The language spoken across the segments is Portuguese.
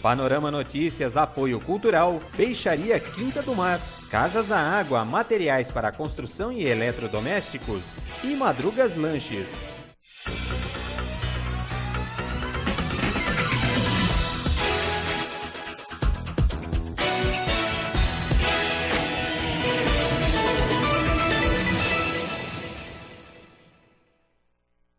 Panorama Notícias, apoio cultural, Peixaria Quinta do Mar, Casas da Água, materiais para construção e eletrodomésticos e Madrugas Lanches.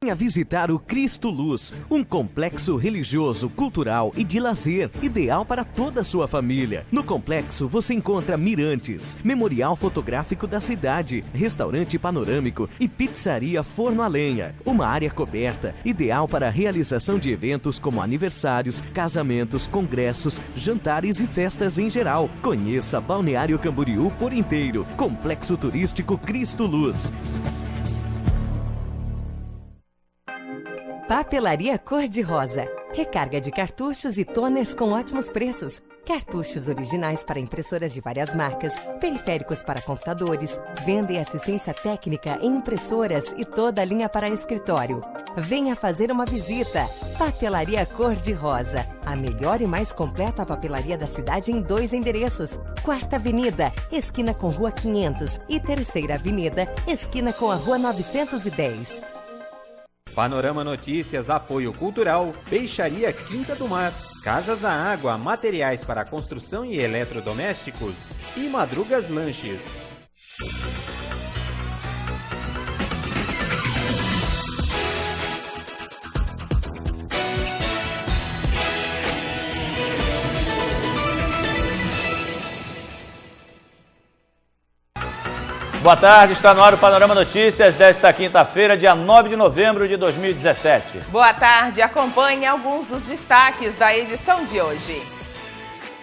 Venha visitar o Cristo Luz, um complexo religioso, cultural e de lazer, ideal para toda a sua família. No complexo você encontra mirantes, memorial fotográfico da cidade, restaurante panorâmico e pizzaria forno a lenha. Uma área coberta, ideal para a realização de eventos como aniversários, casamentos, congressos, jantares e festas em geral. Conheça Balneário Camboriú por inteiro. Complexo Turístico Cristo Luz. Papelaria Cor-de-Rosa. Recarga de cartuchos e toners com ótimos preços. Cartuchos originais para impressoras de várias marcas, periféricos para computadores, venda e assistência técnica em impressoras e toda a linha para escritório. Venha fazer uma visita. Papelaria Cor-de-Rosa. A melhor e mais completa papelaria da cidade em 2 endereços. 4ª Avenida, esquina com Rua 500 e 3ª Avenida, esquina com a Rua 910. Panorama Notícias, apoio cultural, Peixaria Quinta do Mar, Casas da Água, materiais para construção e eletrodomésticos e Madrugas Lanches. Boa tarde, está no ar o Panorama Notícias desta quinta-feira, dia 9 de novembro de 2017. Boa tarde, acompanhe alguns dos destaques da edição de hoje.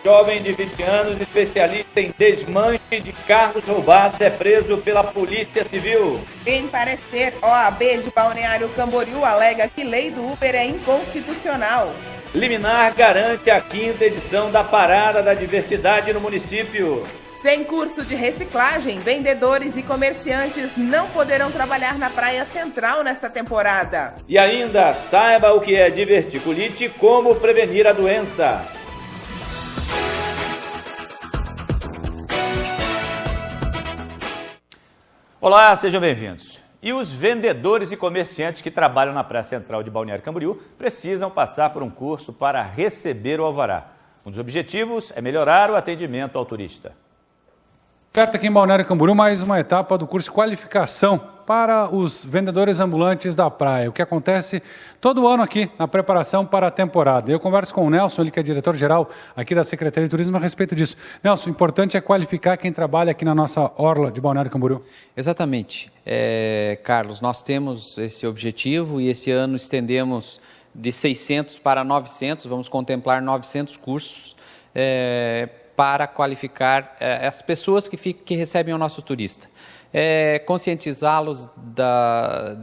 Jovem de 20 anos, especialista em desmanche de carros roubados, é preso pela Polícia Civil. Em parecer, OAB de Balneário Camboriú alega que lei do Uber é inconstitucional. Liminar garante a 5ª edição da Parada da Diversidade no município. Sem curso de reciclagem, vendedores e comerciantes não poderão trabalhar na Praia Central nesta temporada. E ainda, saiba o que é diverticulite e como prevenir a doença. Olá, sejam bem-vindos. E os vendedores e comerciantes que trabalham na Praia Central de Balneário Camboriú precisam passar por um curso para receber o alvará. Um dos objetivos é melhorar o atendimento ao turista. Perto aqui em Balneário Camboriú, mais uma etapa do curso de qualificação para os vendedores ambulantes da praia. O que acontece todo ano aqui na preparação para a temporada. Eu converso com o Nelson, ele que é diretor-geral aqui da Secretaria de Turismo a respeito disso. Nelson, o importante é qualificar quem trabalha aqui na nossa orla de Balneário Camboriú. Exatamente. Carlos, nós temos esse objetivo e esse ano estendemos de 600 para 900, vamos contemplar 900 cursos para qualificar as pessoas que recebem o nosso turista. Conscientizá-los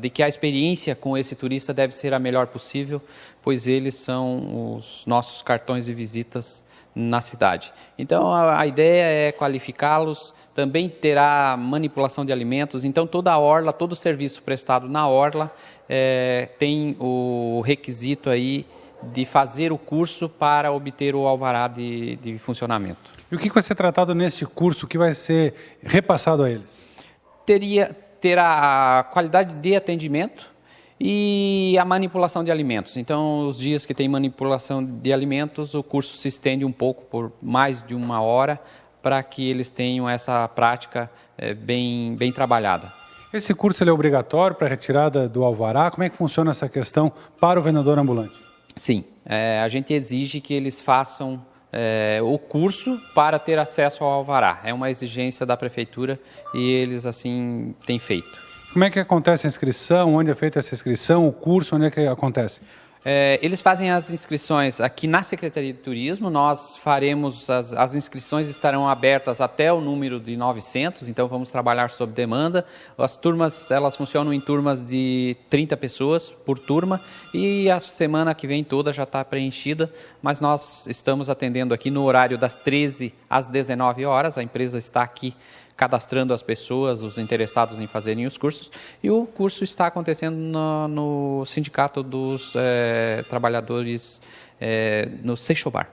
de que a experiência com esse turista deve ser a melhor possível, pois eles são os nossos cartões de visitas na cidade. Então, a ideia é qualificá-los, também terá manipulação de alimentos, então toda a orla, todo o serviço prestado na orla tem o requisito aí de fazer o curso para obter o alvará de funcionamento. E o que vai ser tratado neste curso, o que vai ser repassado a eles? Terá a qualidade de atendimento e a manipulação de alimentos. Então, os dias que tem manipulação de alimentos, o curso se estende um pouco por mais de 1 hora para que eles tenham essa prática bem trabalhada. Esse curso ele é obrigatório para a retirada do alvará? Como é que funciona essa questão para o vendedor ambulante? Sim, a gente exige que eles façam o curso para ter acesso ao alvará. É uma exigência da prefeitura e eles assim têm feito. Como é que acontece a inscrição? Onde é feita essa inscrição? O curso, onde é que acontece? Eles fazem as inscrições aqui na Secretaria de Turismo, nós faremos, as inscrições estarão abertas até o número de 900, então vamos trabalhar sob demanda. As turmas, elas funcionam em turmas de 30 pessoas por turma e a semana que vem toda já está preenchida, mas nós estamos atendendo aqui no horário das 13 às 19 horas, a empresa está aqui cadastrando as pessoas, os interessados em fazerem os cursos, e o curso está acontecendo no Sindicato dos Trabalhadores no Seixobar.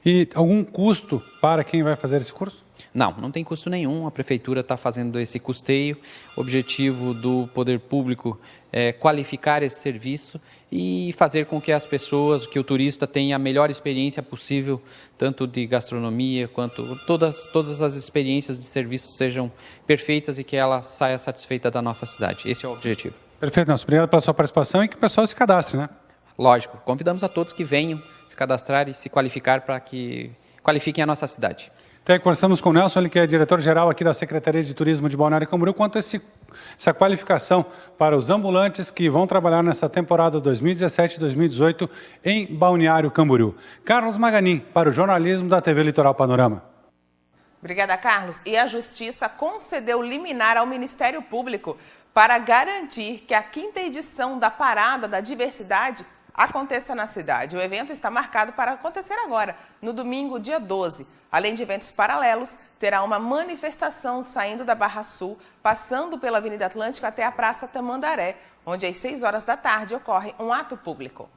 E algum custo para quem vai fazer esse curso? Não tem custo nenhum, a Prefeitura está fazendo esse custeio. O objetivo do poder público é qualificar esse serviço e fazer com que as pessoas, que o turista tenha a melhor experiência possível, tanto de gastronomia quanto todas as experiências de serviço sejam perfeitas e que ela saia satisfeita da nossa cidade. Esse é o objetivo. Perfeito, Nelson. Obrigado pela sua participação e que o pessoal se cadastre, né? Lógico, convidamos a todos que venham se cadastrar e se qualificar para que qualifiquem a nossa cidade. Até conversamos com o Nelson, ele que é diretor-geral aqui da Secretaria de Turismo de Balneário Camboriú, quanto a essa qualificação para os ambulantes que vão trabalhar nessa temporada 2017-2018 em Balneário Camboriú. Carlos Maganin, para o jornalismo da TV Litoral Panorama. Obrigada, Carlos. E a Justiça concedeu liminar ao Ministério Público para garantir que a 5ª edição da Parada da Diversidade aconteça na cidade. O evento está marcado para acontecer agora, no domingo, dia 12. Além de eventos paralelos, terá uma manifestação saindo da Barra Sul, passando pela Avenida Atlântica até a Praça Tamandaré, onde às 6 horas da tarde ocorre um ato público.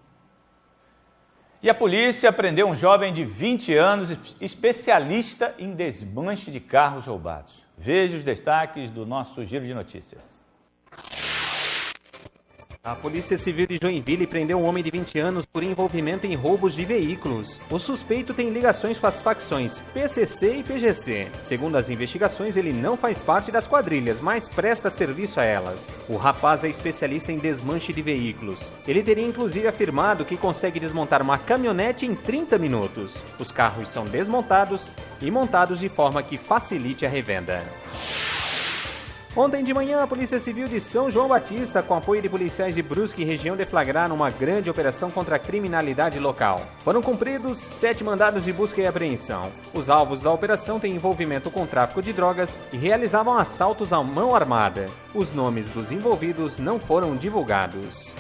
E a polícia prendeu um jovem de 20 anos, especialista em desmanche de carros roubados. Veja os destaques do nosso Giro de Notícias. A Polícia Civil de Joinville prendeu um homem de 20 anos por envolvimento em roubos de veículos. O suspeito tem ligações com as facções PCC e PGC. Segundo as investigações, ele não faz parte das quadrilhas, mas presta serviço a elas. O rapaz é especialista em desmanche de veículos. Ele teria inclusive afirmado que consegue desmontar uma caminhonete em 30 minutos. Os carros são desmontados e montados de forma que facilite a revenda. Ontem de manhã, a Polícia Civil de São João Batista, com apoio de policiais de Brusque e região, deflagraram uma grande operação contra a criminalidade local. Foram cumpridos 7 mandados de busca e apreensão. Os alvos da operação têm envolvimento com tráfico de drogas e realizavam assaltos à mão armada. Os nomes dos envolvidos não foram divulgados.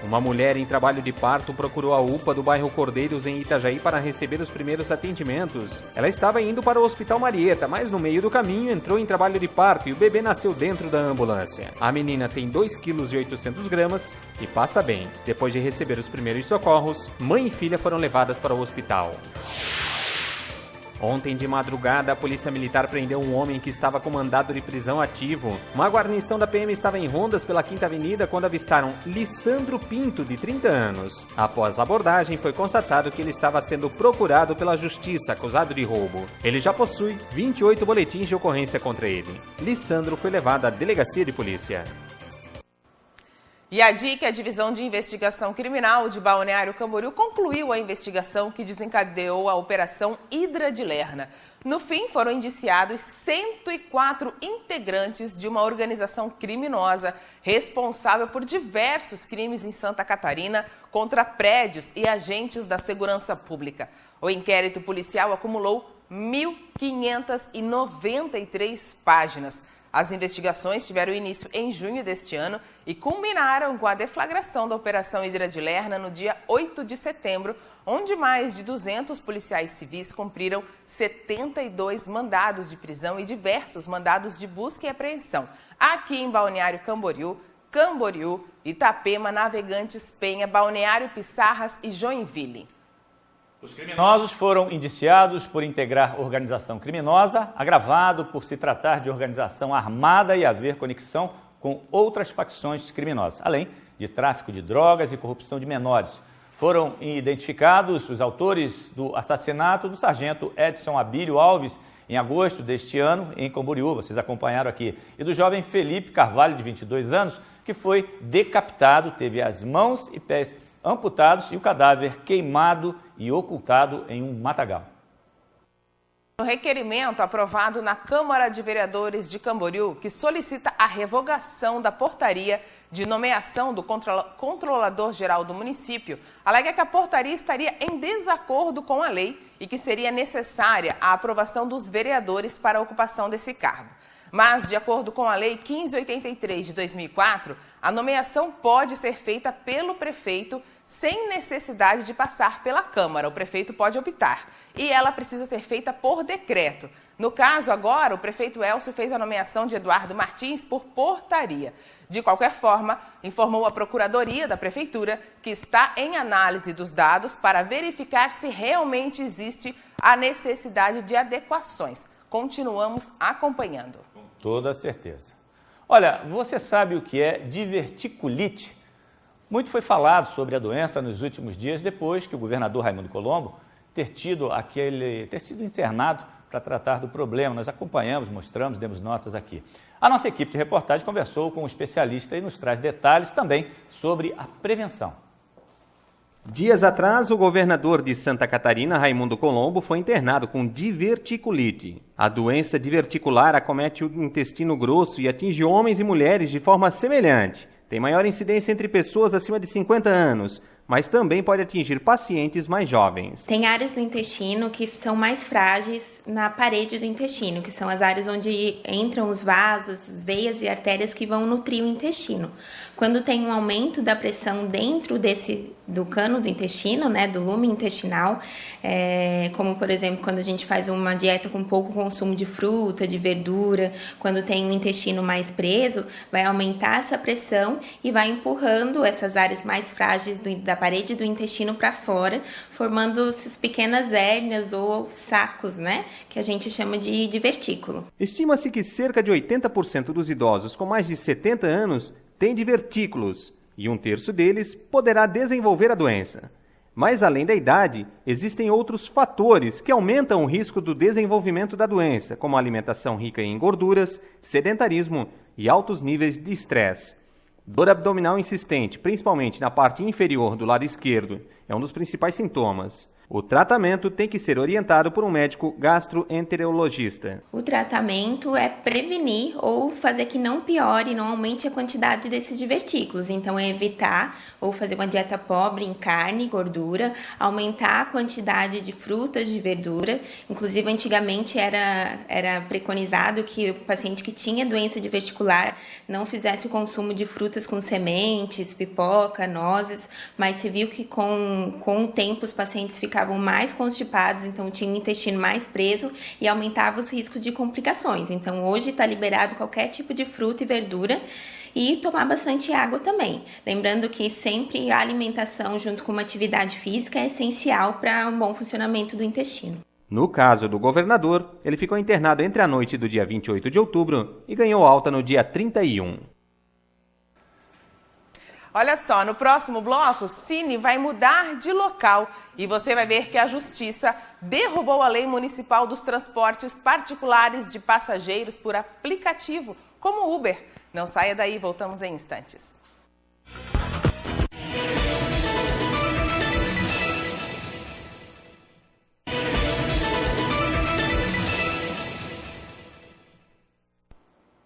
Uma mulher em trabalho de parto procurou a UPA do bairro Cordeiros, em Itajaí, para receber os primeiros atendimentos. Ela estava indo para o Hospital Marieta, mas no meio do caminho entrou em trabalho de parto e o bebê nasceu dentro da ambulância. A menina tem 2,8 kg e passa bem. Depois de receber os primeiros socorros, mãe e filha foram levadas para o hospital. Ontem de madrugada, a Polícia Militar prendeu um homem que estava com mandado de prisão ativo. Uma guarnição da PM estava em rondas pela 5ª Avenida quando avistaram Lissandro Pinto, de 30 anos. Após a abordagem, foi constatado que ele estava sendo procurado pela Justiça, acusado de roubo. Ele já possui 28 boletins de ocorrência contra ele. Lissandro foi levado à delegacia de polícia. E a DIC, a Divisão de Investigação Criminal de Balneário Camboriú, concluiu a investigação que desencadeou a Operação Hidra de Lerna. No fim, foram indiciados 104 integrantes de uma organização criminosa responsável por diversos crimes em Santa Catarina contra prédios e agentes da segurança pública. O inquérito policial acumulou 1.593 páginas. As investigações tiveram início em junho deste ano e culminaram com a deflagração da Operação Hidra de Lerna no dia 8 de setembro, onde mais de 200 policiais civis cumpriram 72 mandados de prisão e diversos mandados de busca e apreensão, aqui em Balneário Camboriú, Itapema, Navegantes, Penha, Balneário Pissarras e Joinville. Os criminosos foram indiciados por integrar organização criminosa, agravado por se tratar de organização armada e haver conexão com outras facções criminosas, além de tráfico de drogas e corrupção de menores. Foram identificados os autores do assassinato do sargento Edson Abílio Alves, em agosto deste ano, em Camboriú, vocês acompanharam aqui, e do jovem Felipe Carvalho, de 22 anos, que foi decapitado, teve as mãos e pés amputados e o cadáver queimado e ocultado em um matagal. No requerimento aprovado na Câmara de Vereadores de Camboriú, que solicita a revogação da portaria de nomeação do controlador-geral do município, alega que a portaria estaria em desacordo com a lei e que seria necessária a aprovação dos vereadores para a ocupação desse cargo. Mas, de acordo com a Lei 1583 de 2004, A nomeação pode ser feita pelo prefeito sem necessidade de passar pela Câmara. O prefeito pode optar. E ela precisa ser feita por decreto. No caso, agora, o prefeito Elcio fez a nomeação de Eduardo Martins por portaria. De qualquer forma, informou a Procuradoria da Prefeitura que está em análise dos dados para verificar se realmente existe a necessidade de adequações. Continuamos acompanhando. Com toda certeza. Olha, você sabe o que é diverticulite? Muito foi falado sobre a doença nos últimos dias, depois que o governador Raimundo Colombo ter sido internado para tratar do problema. Nós acompanhamos, mostramos, demos notas aqui. A nossa equipe de reportagem conversou com um especialista e nos traz detalhes também sobre a prevenção. Dias atrás, o governador de Santa Catarina, Raimundo Colombo, foi internado com diverticulite. A doença diverticular acomete o intestino grosso e atinge homens e mulheres de forma semelhante. Tem maior incidência entre pessoas acima de 50 anos, mas também pode atingir pacientes mais jovens. Tem áreas do intestino que são mais frágeis na parede do intestino, que são as áreas onde entram os vasos, as veias e artérias que vão nutrir o intestino. Quando tem um aumento da pressão dentro do cano do intestino, né, do lume intestinal, como por exemplo quando a gente faz uma dieta com pouco consumo de fruta, de verdura, quando tem um intestino mais preso, vai aumentar essa pressão e vai empurrando essas áreas mais frágeis da parede do intestino para fora, formando essas pequenas hérnias ou sacos, né, que a gente chama de divertículo. Estima-se que cerca de 80% dos idosos com mais de 70 anos têm divertículos, e 1/3 deles poderá desenvolver a doença. Mas além da idade, existem outros fatores que aumentam o risco do desenvolvimento da doença, como a alimentação rica em gorduras, sedentarismo e altos níveis de estresse. Dor abdominal insistente, principalmente na parte inferior do lado esquerdo, é um dos principais sintomas. O tratamento tem que ser orientado por um médico gastroenterologista. O tratamento é prevenir ou fazer que não piore, não aumente a quantidade desses divertículos. Então, é evitar ou fazer uma dieta pobre em carne e gordura, aumentar a quantidade de frutas, de verdura. Inclusive, antigamente era preconizado que o paciente que tinha doença diverticular não fizesse o consumo de frutas com sementes, pipoca, nozes, mas se viu que com o tempo os pacientes ficavam mais constipados, então tinha o intestino mais preso e aumentava os riscos de complicações. Então hoje está liberado qualquer tipo de fruta e verdura e tomar bastante água também. Lembrando que sempre a alimentação junto com uma atividade física é essencial para um bom funcionamento do intestino. No caso do governador, ele ficou internado entre a noite do dia 28 de outubro e ganhou alta no dia 31. Olha só, no próximo bloco, Cine vai mudar de local e você vai ver que a Justiça derrubou a lei municipal dos transportes particulares de passageiros por aplicativo, como o Uber. Não saia daí, voltamos em instantes.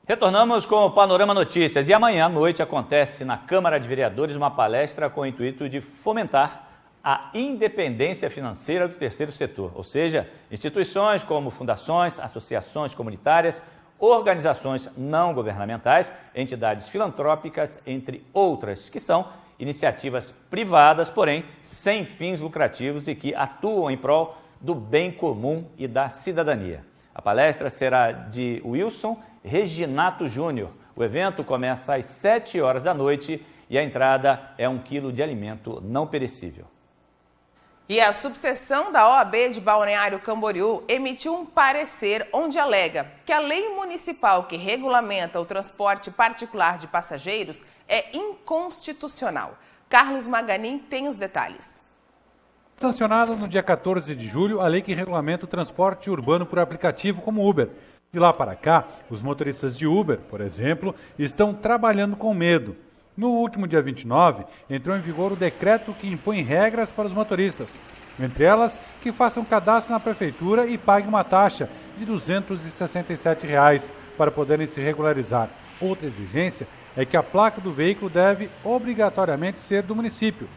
Retornamos com o Panorama Notícias e amanhã à noite acontece na Câmara de Vereadores uma palestra com o intuito de fomentar a independência financeira do terceiro setor, ou seja, instituições como fundações, associações comunitárias, organizações não governamentais, entidades filantrópicas, entre outras, que são iniciativas privadas, porém sem fins lucrativos e que atuam em prol do bem comum e da cidadania. A palestra será de Wilson Reginato Júnior. O evento começa às 7 horas da noite e a entrada é 1 quilo de alimento não perecível. E a subseção da OAB de Balneário Camboriú emitiu um parecer onde alega que a lei municipal que regulamenta o transporte particular de passageiros é inconstitucional. Carlos Maganin tem os detalhes. Sancionada no dia 14 de julho, a lei que regulamenta o transporte urbano por aplicativo como Uber. De lá para cá, os motoristas de Uber, por exemplo, estão trabalhando com medo. No último dia 29, entrou em vigor o decreto que impõe regras para os motoristas. Entre elas, que façam cadastro na prefeitura e paguem uma taxa de R$ 267 para poderem se regularizar. Outra exigência é que a placa do veículo deve obrigatoriamente ser do município.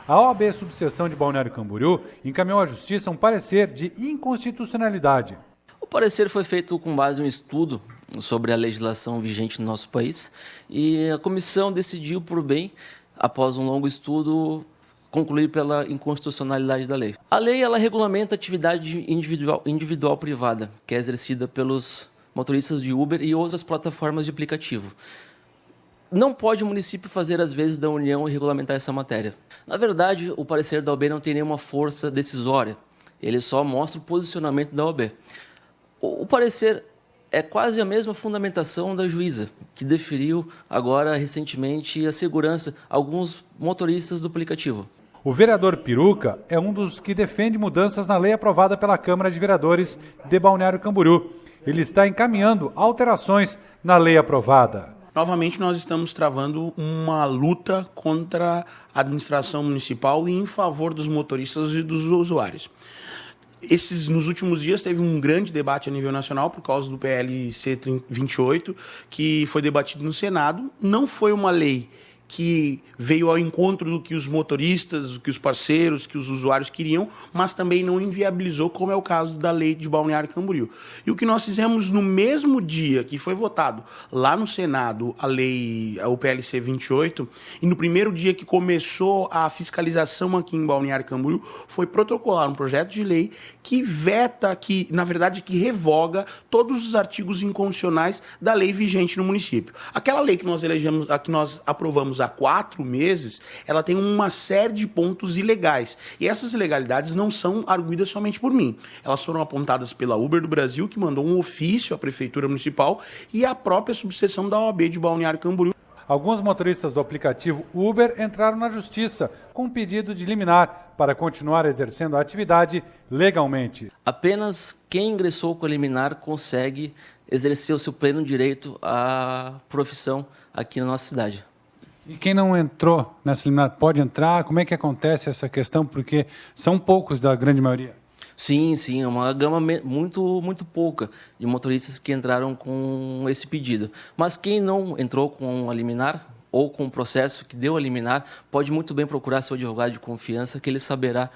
A OAB Subseção de Balneário Camboriú encaminhou à Justiça um parecer de inconstitucionalidade. O parecer foi feito com base em um estudo sobre a legislação vigente no nosso país e a comissão decidiu por bem, após um longo estudo, concluir pela inconstitucionalidade da lei. A lei ela regulamenta a atividade individual privada, que é exercida pelos motoristas de Uber e outras plataformas de aplicativo. Não pode o município fazer as vezes da União e regulamentar essa matéria. Na verdade, o parecer da OAB não tem nenhuma força decisória, ele só mostra o posicionamento da OAB. O parecer é quase a mesma fundamentação da juíza, que deferiu agora recentemente a segurança a alguns motoristas do aplicativo. O vereador Piruca é um dos que defende mudanças na lei aprovada pela Câmara de Vereadores de Balneário Camboriú. Ele está encaminhando alterações na lei aprovada. Novamente, nós estamos travando uma luta contra a administração municipal e em favor dos motoristas e dos usuários. Nos últimos dias teve um grande debate a nível nacional por causa do PLC 28, que foi debatido no Senado. Não foi uma lei que veio ao encontro do que os motoristas, do que os parceiros, que os usuários queriam, mas também não inviabilizou, como é o caso da lei de Balneário Camboriú. E o que nós fizemos no mesmo dia que foi votado lá no Senado o PLC 28, e no primeiro dia que começou a fiscalização aqui em Balneário Camboriú, foi protocolar um projeto de lei que veta, que revoga todos os artigos inconstitucionais da lei vigente no município. Aquela lei que nós aprovamos há 4 meses, ela tem uma série de pontos ilegais. E essas ilegalidades não são arguidas somente por mim. Elas foram apontadas pela Uber do Brasil, que mandou um ofício à Prefeitura Municipal e à própria subseção da OAB de Balneário Camboriú. Alguns motoristas do aplicativo Uber entraram na justiça com um pedido de liminar para continuar exercendo a atividade legalmente. Apenas quem ingressou com a liminar consegue exercer o seu pleno direito à profissão aqui na nossa cidade. E quem não entrou nessa liminar pode entrar? Como é que acontece essa questão? Porque são poucos da grande maioria. Sim, é uma gama muito pouca de motoristas que entraram com esse pedido. Mas quem não entrou com a liminar ou com o processo que deu a liminar, pode muito bem procurar seu advogado de confiança, que ele saberá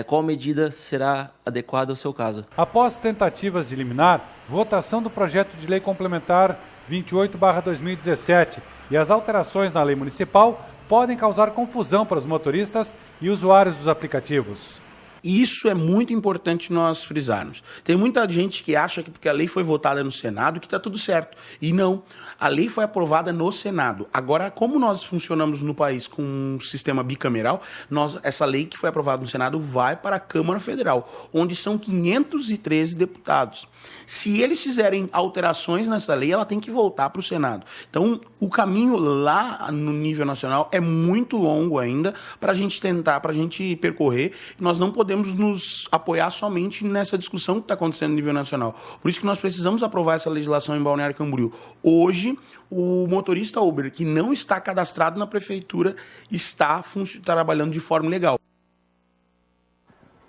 qual medida será adequada ao seu caso. Após tentativas de liminar, votação do projeto de lei complementar 28/2017 e as alterações na lei municipal podem causar confusão para os motoristas e usuários dos aplicativos. E isso é muito importante nós frisarmos. Tem muita gente que acha que porque a lei foi votada no Senado que está tudo certo. E não, a lei foi aprovada no Senado. Agora, como nós funcionamos no país com um sistema bicameral, essa lei que foi aprovada no Senado vai para a Câmara Federal, onde são 513 deputados. Se eles fizerem alterações nessa lei, ela tem que voltar para o Senado. Então, o caminho lá no nível nacional é muito longo ainda para a gente percorrer. Nós não podemos nos apoiar somente nessa discussão que está acontecendo no nível nacional. Por isso que nós precisamos aprovar essa legislação em Balneário Camboriú. Hoje, o motorista Uber que não está cadastrado na prefeitura está trabalhando de forma legal.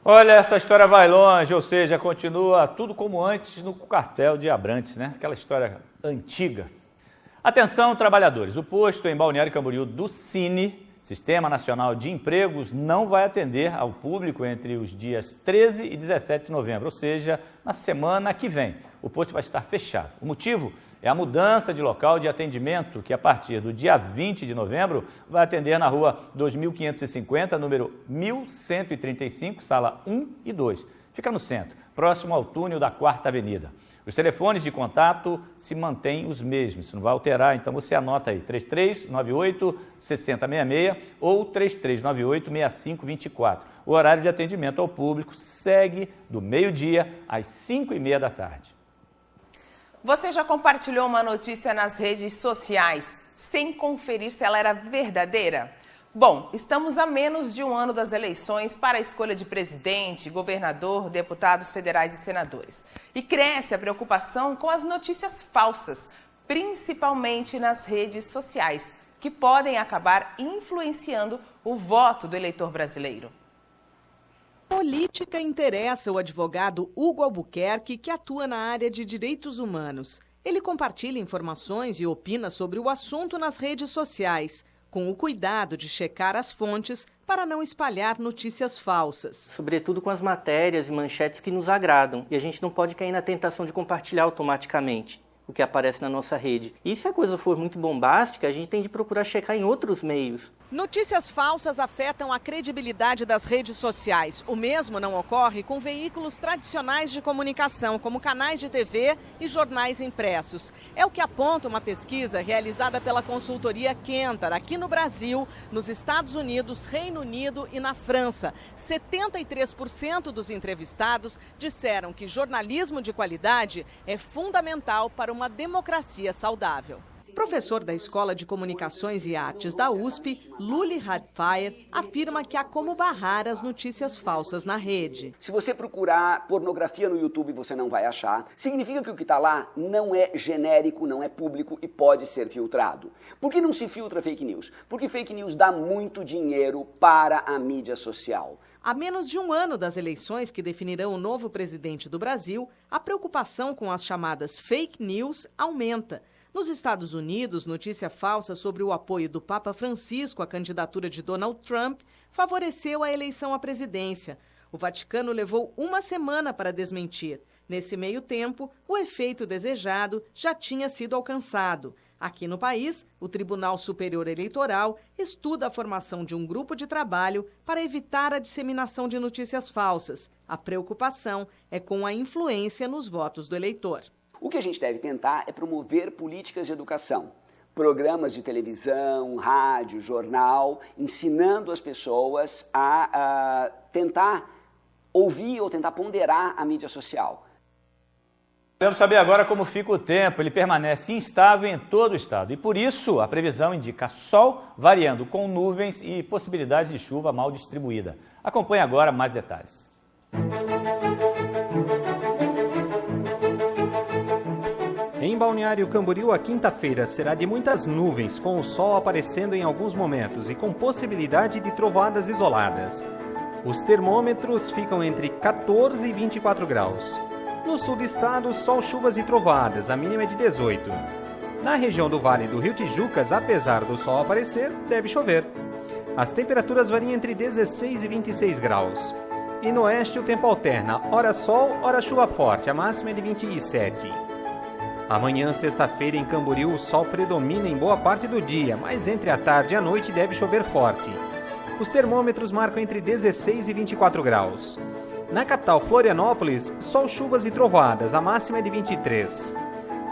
Olha, essa história vai longe, ou seja, continua tudo como antes no cartel de Abrantes, né? Aquela história antiga. Atenção, trabalhadores, o posto em Balneário Camboriú do Cine, Sistema Nacional de Empregos, não vai atender ao público entre os dias 13 e 17 de novembro, ou seja, na semana que vem. O posto vai estar fechado. O motivo é a mudança de local de atendimento, que a partir do dia 20 de novembro vai atender na rua 2550, número 1135, sala 1 e 2. Fica no centro, próximo ao túnel da 4ª Avenida. Os telefones de contato se mantêm os mesmos, isso não vai alterar, então você anota aí, 3398-6066 ou 3398-6524. O horário de atendimento ao público segue do meio-dia às 5h30 da tarde. Você já compartilhou uma notícia nas redes sociais sem conferir se ela era verdadeira? Bom, estamos a menos de um ano das eleições para a escolha de presidente, governador, deputados federais e senadores. E cresce a preocupação com as notícias falsas, principalmente nas redes sociais, que podem acabar influenciando o voto do eleitor brasileiro. Política interessa o advogado Hugo Albuquerque, que atua na área de direitos humanos. Ele compartilha informações e opina sobre o assunto nas redes sociais, com o cuidado de checar as fontes para não espalhar notícias falsas. Sobretudo com as matérias e manchetes que nos agradam, e a gente não pode cair na tentação de compartilhar automaticamente. o que aparece na nossa rede. E se a coisa for muito bombástica, a gente tem de procurar checar em outros meios. Notícias falsas afetam a credibilidade das redes sociais. O mesmo não ocorre com veículos tradicionais de comunicação, como canais de TV e jornais impressos. É o que aponta uma pesquisa realizada pela consultoria Kantar, aqui no Brasil, nos Estados Unidos, Reino Unido e na França. 73% dos entrevistados disseram que jornalismo de qualidade é fundamental para uma democracia saudável. Professor da Escola de Comunicações e Artes da USP, Luli Hadfire, afirma que há como barrar as notícias falsas na rede. Se você procurar pornografia no YouTube, você não vai achar. Significa que o que está lá não é genérico, não é público e pode ser filtrado. Por que não se filtra fake news? Porque fake news dá muito dinheiro para a mídia social. A menos de um ano das eleições que definirão o novo presidente do Brasil, a preocupação com as chamadas fake news aumenta. Nos Estados Unidos, notícia falsa sobre o apoio do Papa Francisco à candidatura de Donald Trump favoreceu a eleição à presidência. O Vaticano levou uma semana para desmentir. Nesse meio tempo, o efeito desejado já tinha sido alcançado. Aqui no país, o Tribunal Superior Eleitoral estuda a formação de um grupo de trabalho para evitar a disseminação de notícias falsas. A preocupação é com a influência nos votos do eleitor. O que a gente deve tentar é promover políticas de educação, programas de televisão, rádio, jornal, ensinando as pessoas a tentar ouvir ou tentar ponderar a mídia social. Queremos saber agora como fica o tempo. Ele permanece instável em todo o estado e, por isso, a previsão indica sol variando com nuvens e possibilidade de chuva mal distribuída. Acompanhe agora mais detalhes. Em Balneário Camboriú, a quinta-feira será de muitas nuvens, com o sol aparecendo em alguns momentos e com possibilidade de trovoadas isoladas. Os termômetros ficam entre 14 e 24 graus. No sul do estado, sol, chuvas e trovoadas, a mínima é de 18. Na região do Vale do Rio Tijucas, apesar do sol aparecer, deve chover. As temperaturas variam entre 16 e 26 graus. E no oeste o tempo alterna, ora sol, ora chuva forte, a máxima é de 27. Amanhã, sexta-feira, em Camboriú, o sol predomina em boa parte do dia, mas entre a tarde e a noite deve chover forte. Os termômetros marcam entre 16 e 24 graus. Na capital, Florianópolis, sol, chuvas e trovoadas, a máxima é de 23.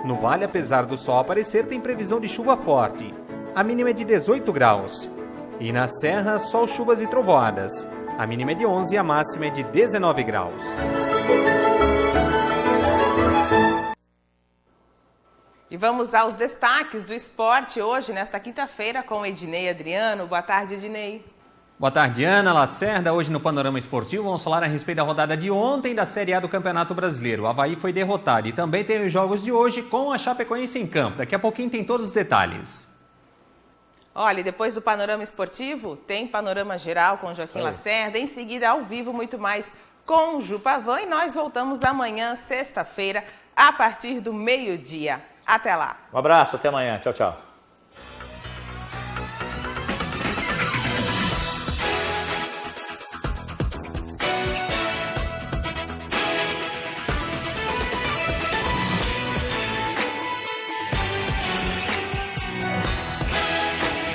No Vale, apesar do sol aparecer, tem previsão de chuva forte. A mínima é de 18 graus. E na Serra, sol, chuvas e trovoadas. A mínima é de 11 e a máxima é de 19 graus. E vamos aos destaques do esporte hoje, nesta quinta-feira, com Ednei Adriano. Boa tarde, Ednei. Boa tarde, Ana Lacerda. Hoje no Panorama Esportivo vamos falar a respeito da rodada de ontem da Série A do Campeonato Brasileiro. O Avaí foi derrotado e também tem os jogos de hoje com a Chapecoense em campo. Daqui a pouquinho tem todos os detalhes. Olha, e depois do Panorama Esportivo, tem Panorama Geral com Joaquim Lacerda. Em seguida, ao vivo, muito mais com o Ju Pavan. E nós voltamos amanhã, sexta-feira, a partir do meio-dia. Até lá. Um abraço, até amanhã. Tchau, tchau.